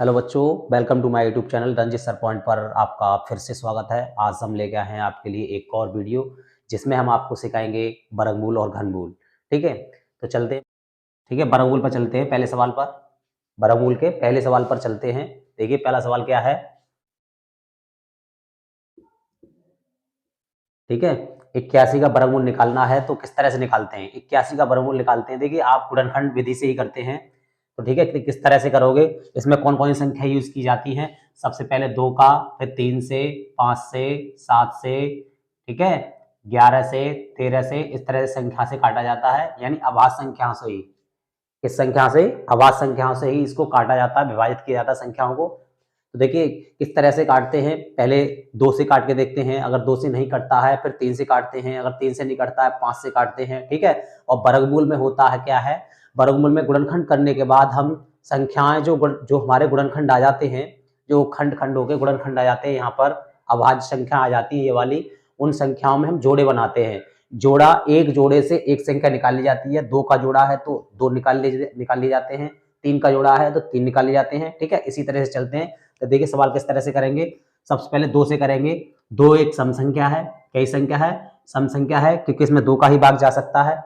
Hello बच्चों, welcome to my YouTube channel Ranjit sir point पर आपका फिर से स्वागत है। आज हम लेके आए हैं आपके लिए एक और वीडियो जिसमें हम आपको सिखाएंगे वर्गमूल और घनमूल। ठीक है, तो चलते हैं। ठीक है, वर्गमूल पर चलते हैं। पहले सवाल पर, वर्गमूल के पहले सवाल पर चलते हैं। देखिए पहला सवाल क्या है। ठीक है, 81 का वर्गमूल निकालना है तो किस तरह से निकालते हैं। 81 का वर्गमूल निकालते हैं, देखिए आप गुणनखंड विधि से ही करते हैं। तो ठीक है, किस तरह से करोगे, इसमें कौन कौन सी संख्या यूज की जाती है। सबसे पहले 2 का, फिर 3 से, 5 से, 7 से, ठीक है, 11 से, 13 से, इस तरह से संख्या से काटा जाता है। यानी अभाज्य संख्या से ही, इस संख्या से, अभाज्य संख्याओं से ही इसको काटा जाता है, विभाजित किया जाता है संख्याओं को। तो देखिए किस तरह से काटते हैं। पहले 2 से काट के देखते हैं, अगर 2 से नहीं कटता है फिर 3 से काटते हैं, अगर 3 से नहीं कटता है 5 से काटते हैं। ठीक है, और वर्गमूल में होता है क्या है, वर्गमूल में गुणनखंड करने के बाद हम संख्याएं जो हमारे गुणनखंड आ जाते हैं, जो खंड खंड होकर गुणनखंड आ जाते हैं, यहाँ पर अभाज्य संख्या आ जाती है ये वाली, उन संख्याओं में हम जोड़े बनाते हैं। जोड़ा, एक जोड़े से एक संख्या निकाली जाती है। 2 का जोड़ा है तो 2 निकाल लिए जाते हैं, 3 का जोड़ा है तो 3 निकाल लिए जाते हैं। ठीक है, इसी तरह से चलते हैं। तो देखिए सवाल किस तरह से करेंगे। सबसे पहले 2 से करेंगे। 2 एक सम संख्या है। कई संख्या है, सम संख्या है, क्योंकि इसमें 2 का ही भाग जा सकता है।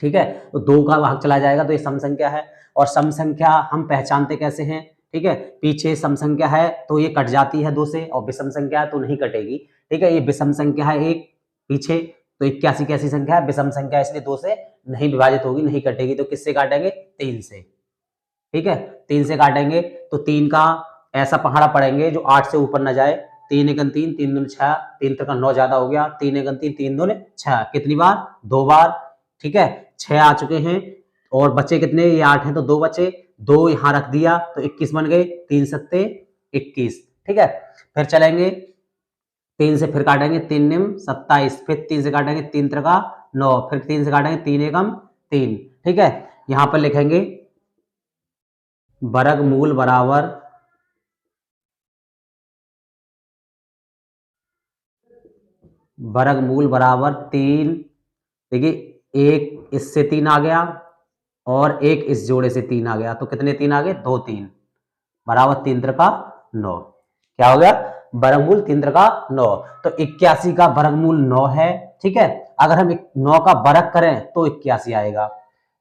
ठीक है, तो 2 का भाग चला जाएगा तो ये सम संख्या है। और सम संख्या हम पहचानते कैसे हैं। ठीक है, पीछे सम संख्या है तो ये कट जाती है 2 से, और विषम संख्या है तो नहीं कटेगी। ठीक है, ये विषम संख्या है एक पीछे, तो 81 कैसी संख्या है, विषम संख्या, इसलिए 2 से नहीं विभाजित होगी, नहीं कटेगी। तो किससे काटेंगे, 3 से। ठीक है, 3 से काटेंगे तो 3 का ऐसा पहाड़ा पड़ेंगे जो 8 से ऊपर न जाए। 3 एकम 3, 3 दूनी 6, 3 तक 9 ज्यादा हो गया। 3 एकम 3, 3 दूनी 6, कितनी बार, 2 बार। ठीक है, 6 आ चुके हैं और बचे कितने, ये 8 हैं तो 2 बचे, 2 यहां रख दिया तो 21 बन गए। 3 सत्ते 21। ठीक है, फिर चलेंगे 3 से, फिर काटेंगे 3 निम 27, फिर 3 से काटेंगे 3 त्रिका 9, फिर 3 से काटेंगे 3 एकम 3। ठीक है, यहां पर लिखेंगे वर्गमूल बराबर वर्गमूल बराबर 3। देखिए एक इससे 3 आ गया और एक इस जोड़े से 3 आ गया, तो कितने 3 आ गए, 2 3 बराबर 3 त्रिका 9। क्या हो गया, वर्गमूल 3 त्रिका 9। तो 81 का वर्गमूल 9 है। ठीक है, अगर हम 9 का वर्ग करें तो 81 आएगा।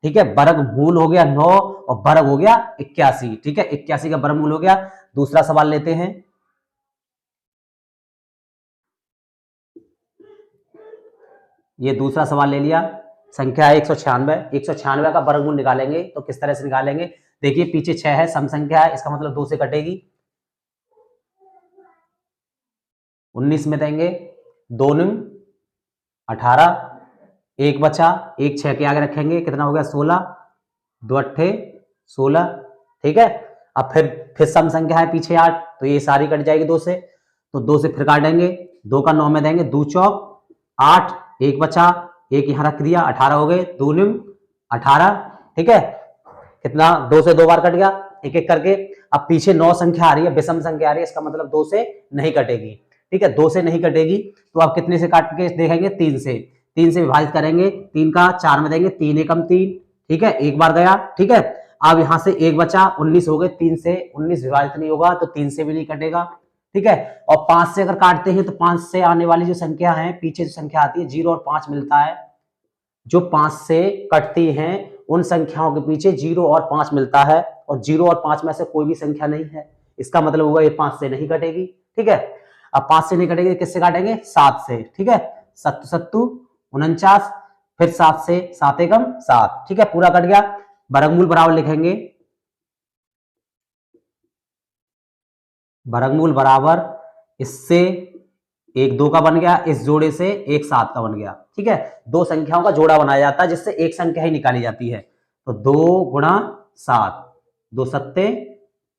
ठीक है, वर्गमूल हो गया 9 और वर्ग हो गया 81। ठीक है, 81 का वर्गमूल हो गया। दूसरा सवाल लेते हैं। ये दूसरा सवाल ले लिया। संख्या है 196। 196 का वर्गमूल निकालेंगे तो किस तरह से निकालेंगे। देखिए पीछे 6 है, सम संख्या है, इसका मतलब 2 से कटेगी। 19 में देंगे, 2 9 18, एक बचा, एक 6 के आगे रखेंगे, कितना हो गया 16, 2 अट्ठे 16। ठीक है, अब फिर सम संख्या है पीछे 8, तो ये सारी कट जाएगी 2 से, तो 2 से फिर काटेंगे। 2 का 9 में देंगे, 2 चौक 8, एक बचा, एक यहां रख दिया, 18 हो गए, 2 निम 18। ठीक है, कितना, 2 से 2 बार कट गया, एक एक करके। अब पीछे 9 संख्या आ रही है, विषम संख्या आ रही है, इसका मतलब 2 से नहीं कटेगी। ठीक है, 2 से नहीं कटेगी तो आप कितने से काट के देखेंगे, 3 से। 3 से विभाजित करेंगे, 3 का 4 में देंगे, 3 एकम 3। ठीक है, एक बार गया। ठीक है, अब यहां से एक बचा, 19 हो गए, 3 से 19 विभाजित नहीं होगा तो 3 से भी नहीं कटेगा। ठीक है, और 5 से अगर काटते हैं तो 5 से आने वाली जो संख्या है, पीछे जो संख्या आती है 0 और 5 मिलता है, जो 5 से कटती हैं उन संख्याओं के पीछे 0 और 5 मिलता है, और 0 और 5 में से कोई भी संख्या नहीं है, इसका मतलब होगा ये 5 से नहीं कटेगी। ठीक है, अब 5 से नहीं कटेगी तो किससे काटेंगे, 7 से। ठीक है, 7 सत्तू 49, फिर 7 से, 7 एकम 7। ठीक है, पूरा कट गया। वर्गमूल बराबर लिखेंगे, वर्गमूल बराबर इससे एक 2 का बन गया, इस जोड़े से एक 7 का बन गया। ठीक है, 2 संख्याओं का जोड़ा बनाया जाता है जिससे एक संख्या ही निकाली जाती है। तो 2 गुणा 7, 2 सत्ते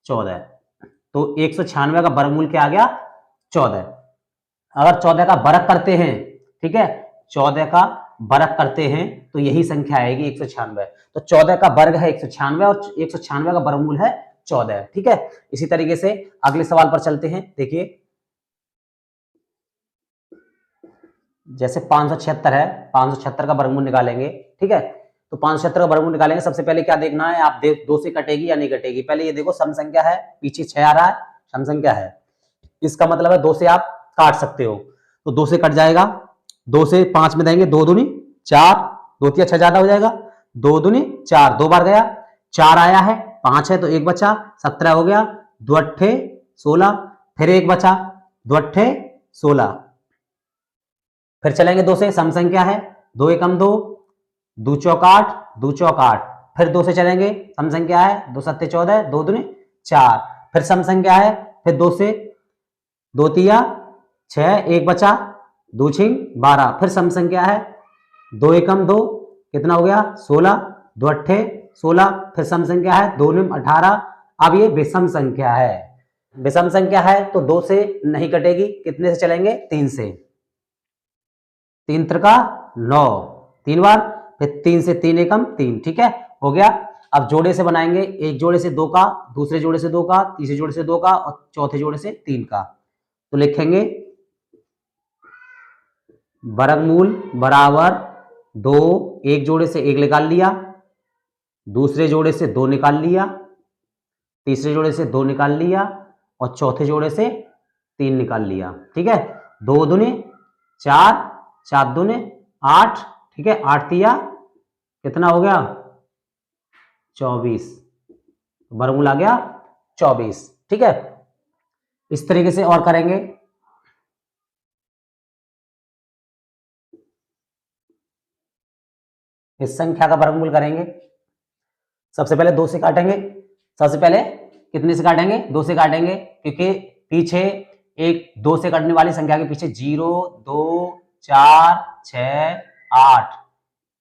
14, तो 196 का वर्गमूल क्या आ गया, 14। अगर 14 का वर्ग करते हैं, ठीक है, 14 का वर्ग करते हैं तो यही संख्या आएगी 196। तो 14 का वर्ग है 196 और 196 का वर्गमूल है 14। ठीक है, इसी तरीके से अगले सवाल पर चलते हैं। देखिए जैसे 576 है, 576 का वर्गमूल निकालेंगे। ठीक है, तो 576 का वर्गमूल निकालेंगे। सबसे पहले क्या देखना है, आप देख 2 से कटेगी या नहीं कटेगी। पहले ये देखो सम संख्या है, पीछे 6 आ रहा है, सम संख्या है, इसका मतलब है 2 से आप काट सकते हो। तो 2 से कट जाएगा, 2 से 5 में देंगे, 2 दूनी 4, 2 तिया 6 ज्यादा हो जाएगा, 2 दूनी 4, 2 बार गया, 4 आया है, 5 है तो 1 बचा, 17 हो गया, 2 अट्ठे 16, फिर 1 बचा, 2 अट्ठे 16। फिर चलेंगे 2 से, सम संख्या है, 2 एकम 2, 2 चौक 8, 2 चौक 8। फिर 2 से चलेंगे, सम संख्या है, 2 सत्ते 14, 2 दूनी 4। फिर सम संख्या है, फिर 2 से 2 तिया 6, 1 बचा, 2 छिंग 12। फिर सम संख्या है, 2 एकम 2, कितना हो गया 16, 2 अट्ठे 16। फिर सम संख्या है, 2 निम 18। अब ये विषम संख्या है, विषम संख्या है तो 2 से नहीं कटेगी, कितने से चलेंगे 3 से, 3 त्रिका 9, 3 बार, फिर 3 से 3 एकम 3, ठीक है हो गया। अब जोड़े से बनाएंगे, एक जोड़े से 2 का, दूसरे जोड़े से 2 का, तीसरे जोड़े से 2 का और चौथे जोड़े से 3 का। तो लिखेंगे वर्गमूल बराबर 2, एक जोड़े से 1 निकाल लिया, दूसरे जोड़े से 2 निकाल लिया, तीसरे जोड़े से 2 निकाल लिया और चौथे जोड़े से 3 निकाल लिया, ठीक है। 2 दूने 4, 4 दूने 8, ठीक है, 8 तिया कितना हो गया 24, वर्गमूल आ गया 24, ठीक है। इस तरीके से और करेंगे। इस संख्या का वर्गमूल करेंगे, सबसे पहले 2 से काटेंगे, सबसे पहले कितने से काटेंगे 2 से काटेंगे, क्योंकि पीछे एक 2 से कटने वाली संख्या के पीछे 0, 2, 4, 6, 8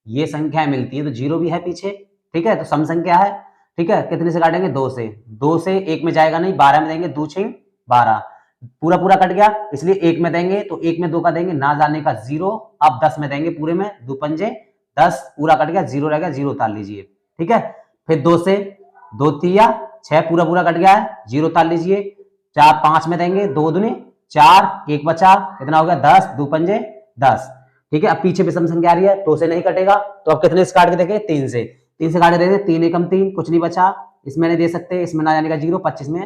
ये संख्या मिलती है, तो 0 भी है पीछे, ठीक है। तो सम संख्या है, ठीक है, कितने से काटेंगे 2 से, 2 से 1 में जाएगा नहीं, 12 में देंगे, 2 छिंग 12, पूरा पूरा कट गया, इसलिए 1 में देंगे, तो 1 में 2 का देंगे, ना जाने का 0। अब 10 में देंगे, पूरे में 2 पंजे 10, पूरा कट गया, 0 रह गया, 0 उतार लीजिए, ठीक है। फिर 2 से 2 तिया 6, पूरा पूरा कट गया है, 0 उतार लीजिए। 4 5 में देंगे, 2 दूनी 4, 1 बचा, कितना हो गया 10, 2 पंजे 10, ठीक है। अब पीछे विषम संख्या आ रही है, 2 से नहीं कटेगा, तो अब कितने से काट के देखें 3 से, 3 से काट के देखें, 3 एकम 3, कुछ नहीं बचा, इसमें नहीं दे सकते, इसमें ना जाने का 0, 25 में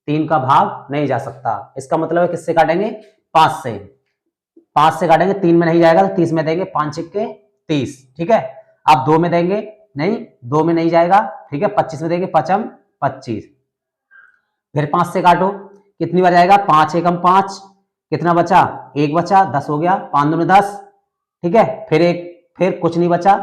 3 का भाग नहीं जा सकता। इसका मतलब है किससे काटेंगे 5 से, 5 से काटेंगे, 3 में नहीं जाएगा तो 30 में देंगे, 5 छिक्के 30, ठीक है। अब 2 में देंगे, नहीं 2 में नहीं जाएगा, ठीक है, 25 में देंगे, 5 25। फिर 5 से काटो, कितनी बार जाएगा 5 एकम 5, कितना बचा 1 बचा, 10 हो गया, 5 दूनी 10, ठीक है। फिर कुछ नहीं बचा,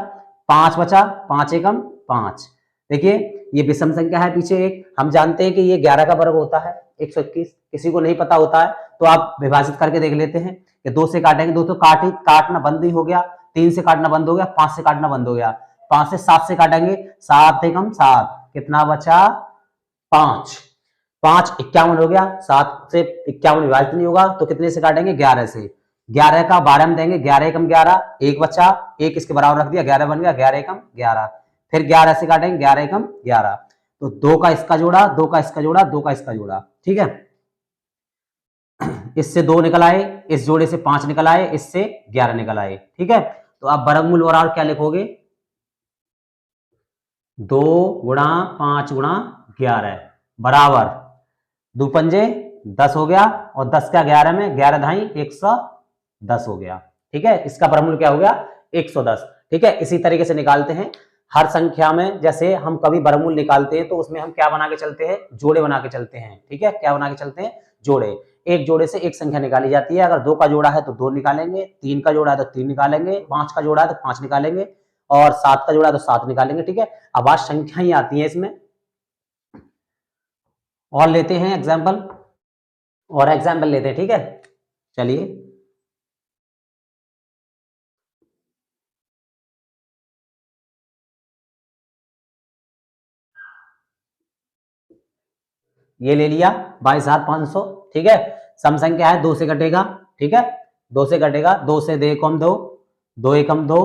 5 बचा, 5 एकम 5। देखिए ये विषम संख्या है, पीछे एक, हम जानते हैं कि ये 11 का वर्ग होता है 121, किसी को नहीं पता होता है तो आप विभाजित करके देख लेते हैं कि 2 से काटेंगे, 2 तो काटना बंद ही हो गया, 3 से काटना बंद हो गया, 5 से काटना बंद हो गया, 5 से 7 से काटेंगे, 7 एकम 7, कितना बचा 5, 5 51 हो गया, 7 से 51 विभाजित नहीं होगा, तो कितने से काटेंगे 11 से, 11 का 12 में देंगे, 11 एकम 11, 1 बचा, 1 इसके बराबर रख दिया, 11 बन गया, 11 एकम 11। फिर 11 से काटेंगे, 11 एकम 11, तो 2 का इसका जोड़ा, 2 का इसका जोड़ा, 2 का इसका जोड़ा, ठीक है। इससे 2 निकल आए, इस जोड़े से 5 निकल आए, इससे 11 निकल आए, ठीक है। तो आप वर्गमूल बराबर क्या लिखोगे 2 गुणा 5 गुणा 11 बराबर 2 पंजे 10 हो गया, और 10 का 11 में 11 धाई 110 हो गया, ठीक है। इसका वर्गमूल क्या हो गया 110, ठीक है। इसी तरीके से निकालते हैं हर संख्या में, जैसे हम कभी वर्गमूल निकालते हैं तो उसमें हम क्या बना के चलते हैं, जोड़े बना के चलते हैं, ठीक है। क्या बना के चलते हैं जोड़े, एक जोड़े से एक संख्या निकाली जाती है, अगर 2 का जोड़ा है तो 2 निकालेंगे, 3 का जोड़ा है तो 3 निकालेंगे, 5 का जोड़ा है तो 5 निकालेंगे, और 7 का जोड़ा है तो 7 निकालेंगे, ठीक है। अब आज संख्या ही आती है इसमें, और लेते हैं एग्जाम्पल, और एग्जाम्पल लेते हैं, ठीक है। चलिए ये ले लिया 22,500, ठीक है। सम संख्या है 2 से कटेगा, ठीक है, 2 से कटेगा, 2 से 2 एकम 2, 2 एकम 2,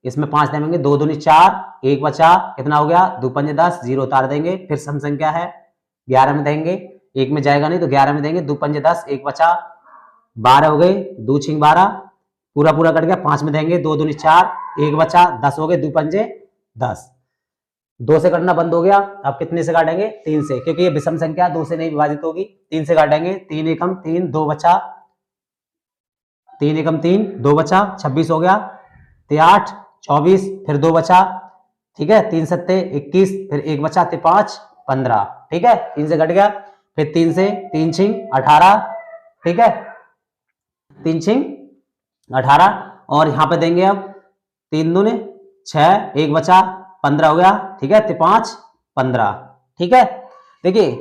इसमें 5 देंगे, 2 दूनी 4, 1 बचा, कितना हो गया 2 पंजे 10, 0 उतार देंगे। फिर सम संख्या है 11 में देंगे, 1 में जाएगा नहीं तो 11 में देंगे, 2 पंजे 10, 1 बचा, 12 हो गए, 2 छिंग 12, पूरा पूरा कट गया, 5 में देंगे, 2 दूनी 4, 1 बचा, 10 हो गए, 2 पंजे 10। 2 से कटना बंद हो गया, अब कितने से काटेंगे? 3 से, क्योंकि ये विषम संख्या 2 से नहीं विभाजित होगी। 3 से काटेंगे, 3 एकम 3, 2 बचा, 3 एकम 3, 2 बचा, 26 हो गया। 8 24, फिर 2 बचा, ठीक है। 3 सत्ते 21, फिर 1 बचा, 5 15, ठीक है। 3 से कट गया, फिर 3 से 3 छिंग 18, ठीक है। 3 छिंग 18, और यहां पे देंगे अब 3 दूने 6, 1 बचा, 15 हो गया, ठीक है। 5 15, ठीक है। देखिए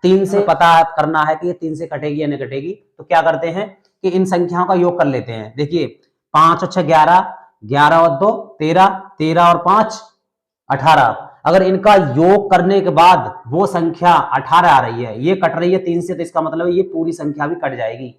3 से पता करना है कि ये 3 से कटेगी या नहीं कटेगी, तो क्या करते हैं कि इन संख्याओं का योग कर लेते हैं। देखिए 5 और 6 11, 11 और 2 13, 13 और 5 18। अगर इनका योग करने के बाद वो संख्या 18 आ रही है, ये कट रही है 3 से, तो इसका मतलब ये पूरी संख्या भी कट जाएगी।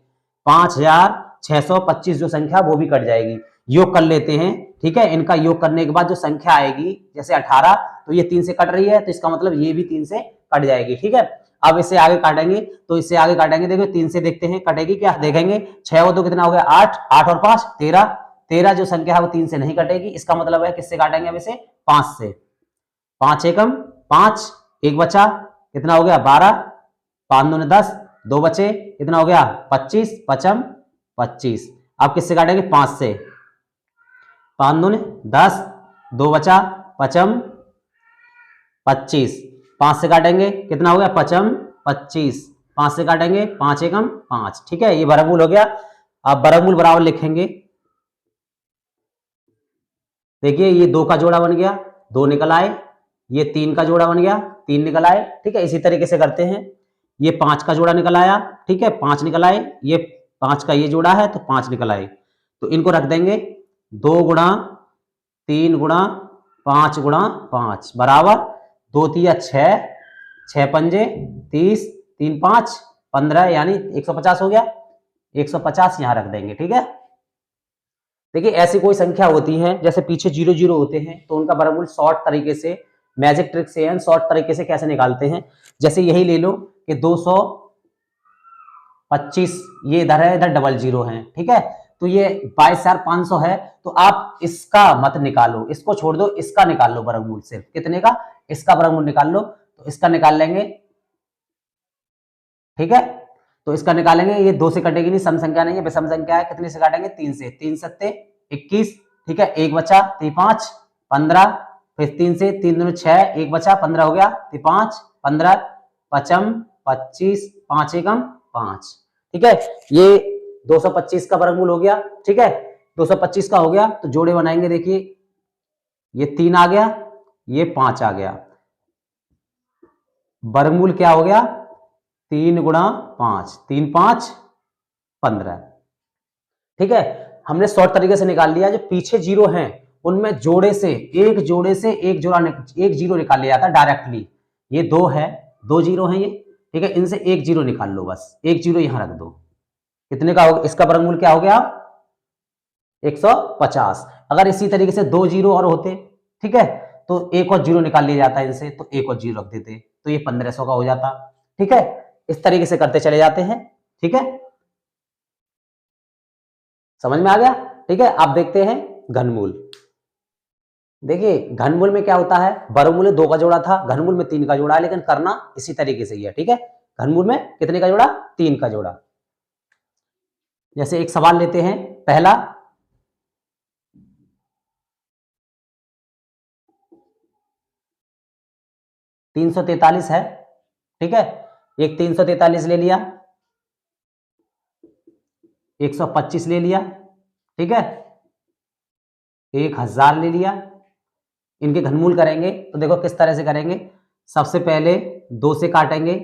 5625 जो संख्या वो भी कट जाएगी। योग कर लेते हैं, ठीक है। इनका योग करने के बाद जो संख्या आएगी, जैसे 18, तो ये 3 से कट रही है, तो इसका मतलब ये भी 3 से कट जाएगी, ठीक है। अब इससे आगे काटेंगे, तो इससे आगे काटेंगे, देखो 3 से देखते हैं कटेगी क्या, देखेंगे 6 और 2 कितना हो गया, 8, 8 और 5 13, 13 जो संख्या है वो 3 से नहीं कटेगी। इसका मतलब है किससे काटेंगे? अब इसे 5 से। 5 एकम 5, 1 बचा, कितना हो गया 12, 5 दूने 10, 2 बचे, कितना हो गया 25, 55 25। अब किससे काटेंगे? 5 से। 5 दूने 10, 2 बचा, 55 25। 5 से काटेंगे, कितना हो गया 55 25। 5 से काटेंगे, 5 एकम 5, ठीक है। ये वर्गमूल हो गया। अब वर्गमूल बराबर लिखेंगे, देखिए ये 2 का जोड़ा बन गया, 2 निकल आए। ये 3 का जोड़ा बन गया, 3 निकल आए, ठीक है। इसी तरीके से करते हैं। ये 5 का जोड़ा निकल आया, ठीक है, 5 निकल आए। ये 5 का ये जोड़ा है, तो 5 निकल आए। तो इनको रख देंगे 2 गुणा 3 गुणा 5 गुणा 5 बराबर 2 तिया 6, 6 पंजे 30, 3 5 15, यानी 150 हो गया। 150 यहां रख देंगे, ठीक है। देखिए ऐसी कोई संख्या होती है, जैसे पीछे 0 0 होते हैं, तो उनका वर्गमूल शॉर्ट तरीके से, मैजिक ट्रिक से या शॉर्ट तरीके से कैसे निकालते हैं। जैसे यही ले लो कि 225, ये इधर है, इधर डबल 0 है, ठीक है। तो ये 22,500 है, तो आप इसका मत निकालो, इसको छोड़ दो, इसका निकाल लो वर्गमूल। सिर्फ कितने का? इसका वर्गमूल निकाल लो। तो इसका निकाल लेंगे, ठीक है। तो इसका निकालेंगे, ये 2 से कटेगी नहीं, सम संख्या नहीं है, विषम संख्या है। कितने से काटेंगे? 3 से। 3 सत्ते 21, ठीक है। 1 बचा, 5 15, फिर 3 से 3 दूने 6, 1 बचा, 15 हो गया, 5 15 55 25, 5 एकम 5, ठीक है। ये 225 का वर्गमूल हो गया, ठीक है। 225 का हो गया, तो जोड़े बनाएंगे। देखिए ये 3 आ गया, ये 5 आ गया, वर्गमूल क्या हो गया? 3 गुणा 5, 3 5 15, ठीक है। हमने शॉर्ट तरीके से निकाल लिया। जो पीछे 0 हैं उनमें जोड़े से एक जीरो निकाल लिया था डायरेक्टली। ये 2 है, 2 0 है ये, ठीक है। इनसे एक 0 निकाल लो, बस एक 0 यहां रख दो। कितने का हो? इसका वर्गमूल क्या हो गया? 150। अगर इसी तरीके से 2 0 और होते, ठीक है, तो एक और 0 निकाल लिया जाता है इनसे, तो एक और 0 रख देते, तो ये 1500 का हो जाता, ठीक है। इस तरीके से करते चले जाते हैं, ठीक है। समझ में आ गया? ठीक है। आप देखते हैं घनमूल। देखिए घनमूल में क्या होता है, वर्गमूल में 2 का जोड़ा था, घनमूल में 3 का जोड़ा है, लेकिन करना इसी तरीके से ही है, ठीक है। घनमूल में कितने का जोड़ा? 3 का जोड़ा। जैसे एक सवाल लेते हैं, पहला 343 है, ठीक है। एक 343 ले लिया, 125 ले लिया, ठीक है, 1000 ले लिया। इनके घनमूल करेंगे तो देखो किस तरह से करेंगे। सबसे पहले 2 से काटेंगे,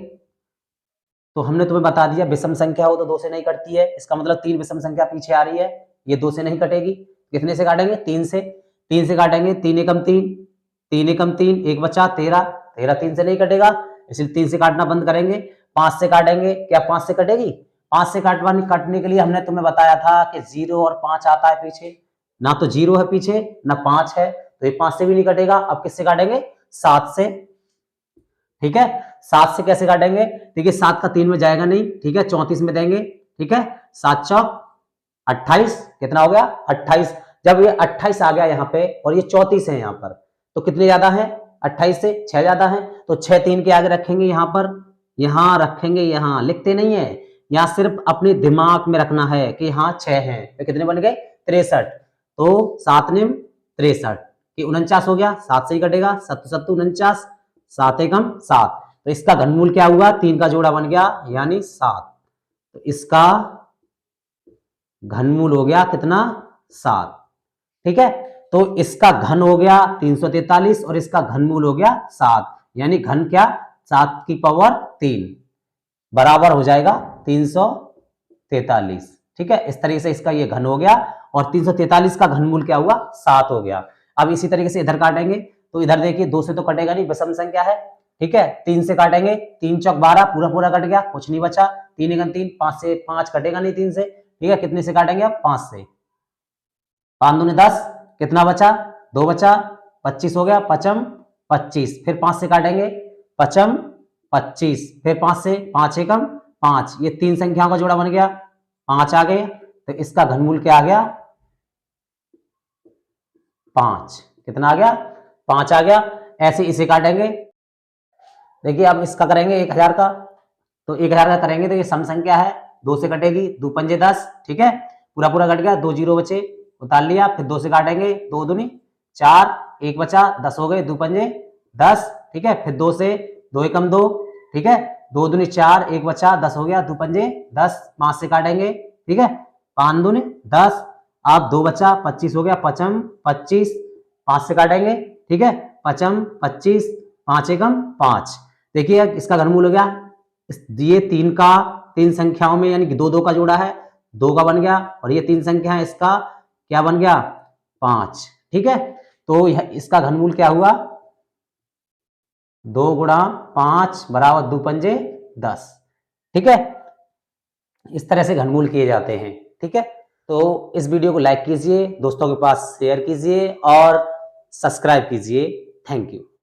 तो हमने तुम्हें बता दिया विषम संख्या हो तो 2 से नहीं कटती है, इसका मतलब 3 विषम संख्या पीछे आ रही है, ये 2 से नहीं कटेगी। कितने से काटेंगे? 3 से। 3 से काटेंगे, 3 एकम 3, 3 एकम 3, 1 बचा 13, 13 3 से नहीं कटेगा, इसलिए 3 से काटना बंद करेंगे। 5 से काटेंगे, क्या 5 से कटेगी? 5 से काटने के लिए हमने तुम्हें बताया था कि 0 और 5 आता है पीछे, ना तो 0 है पीछे ना 5 है, तो ये 5 से भी नहीं कटेगा। अब किससे काटेंगे? 7 से, ठीक है। 7 से कैसे काटेंगे? देखिए 7 का 3 में जाएगा नहीं, ठीक है, 34 में देंगे, ठीक है। 7 चौक 28, कितना हो गया? 28। जब ये 28 आ गया यहाँ पे और ये 34 है यहाँ पर, तो कितने ज्यादा है 28 से 6 ज्यादा है, तो 6 3 के आगे रखेंगे, यहाँ पर यहाँ रखेंगे, यहाँ लिखते नहीं है, यहाँ सिर्फ अपने दिमाग में रखना है कि हाँ 6 है, तो कितने बन गए 63, तो 7 निम 63 कि 49 हो गया, 7 से ही कटेगा, 7 7 49, 7 एकम 7, तो इसका घनमूल क्या हुआ 3 का जोड़ा बन गया यानी 7, तो इसका घनमूल हो गया कितना 7, ठीक है। तो इसका घन हो गया 343 और इसका घनमूल हो गया 7, यानी घन क्या 7 की पावर 3 बराबर हो जाएगा 343, ठीक है। इस तरीके से इसका ये घन हो गया और 343 का घनमूल क्या हुआ 7 हो गया। अब इसी तरीके से इधर काटेंगे, तो इधर देखिए 2 से तो कटेगा नहीं, विषम संख्या है, ठीक है। 3 से काटेंगे, 3 चौक 12 पूरा पूरा कट गया, कुछ नहीं बचा, 3 एकम 3, 5 से 5 कटेगा नहीं 3 से, ठीक है। कितने से काटेंगे अब 5 से, 5 दूनी 10, कितना बचा 2 बचा, 25 हो गया, पचम 25, फिर 5 से काटेंगे, पचम 25, फिर 5 से 5 एकम 5, ये 3 संख्याओं का जोड़ा बन गया, 5 आ गए, तो इसका घनमूल क्या आ गया 5, कितना आ गया 5 आ गया। ऐसे इसे काटेंगे, देखिए अब इसका करेंगे 1000 का, तो 1000 का करेंगे तो ये सम संख्या है, 2 से कटेगी, 2 पंजे 10, ठीक है, पूरा पूरा कट गया, 2 जीरो बचे, उतार लिया, फिर 2 से काटेंगे, 2 दूनी 4, 1 बचा, 10 हो गए, 2 पंजे 10, ठीक है, फिर 2 से 2 एकम 2, ठीक है, 2 दूनी 4, 1 बचा, 10 हो गया, 2 पंजे 10, 5 से काटेंगे, ठीक है, 5 दूनी 10, अब 2 बचा, 25 हो गया, पचम 25, 5 से काटेंगे, ठीक है, पचम 25, 5 एकम 5, देखिए इसका घनमूल हो गया, ये 3 संख्याओं में यानी कि 2 2 का जोड़ा है, 2 का बन गया, और ये 3 संख्या है, इसका क्या बन गया 5, ठीक है। तो इसका घनमूल क्या हुआ 2 गुणा 5 बराबर 2 पंजे 10, ठीक है। इस तरह से घनमूल किए जाते हैं, ठीक है। तो इस वीडियो को लाइक कीजिए, दोस्तों के पास शेयर कीजिए और सब्सक्राइब कीजिए। Thank you.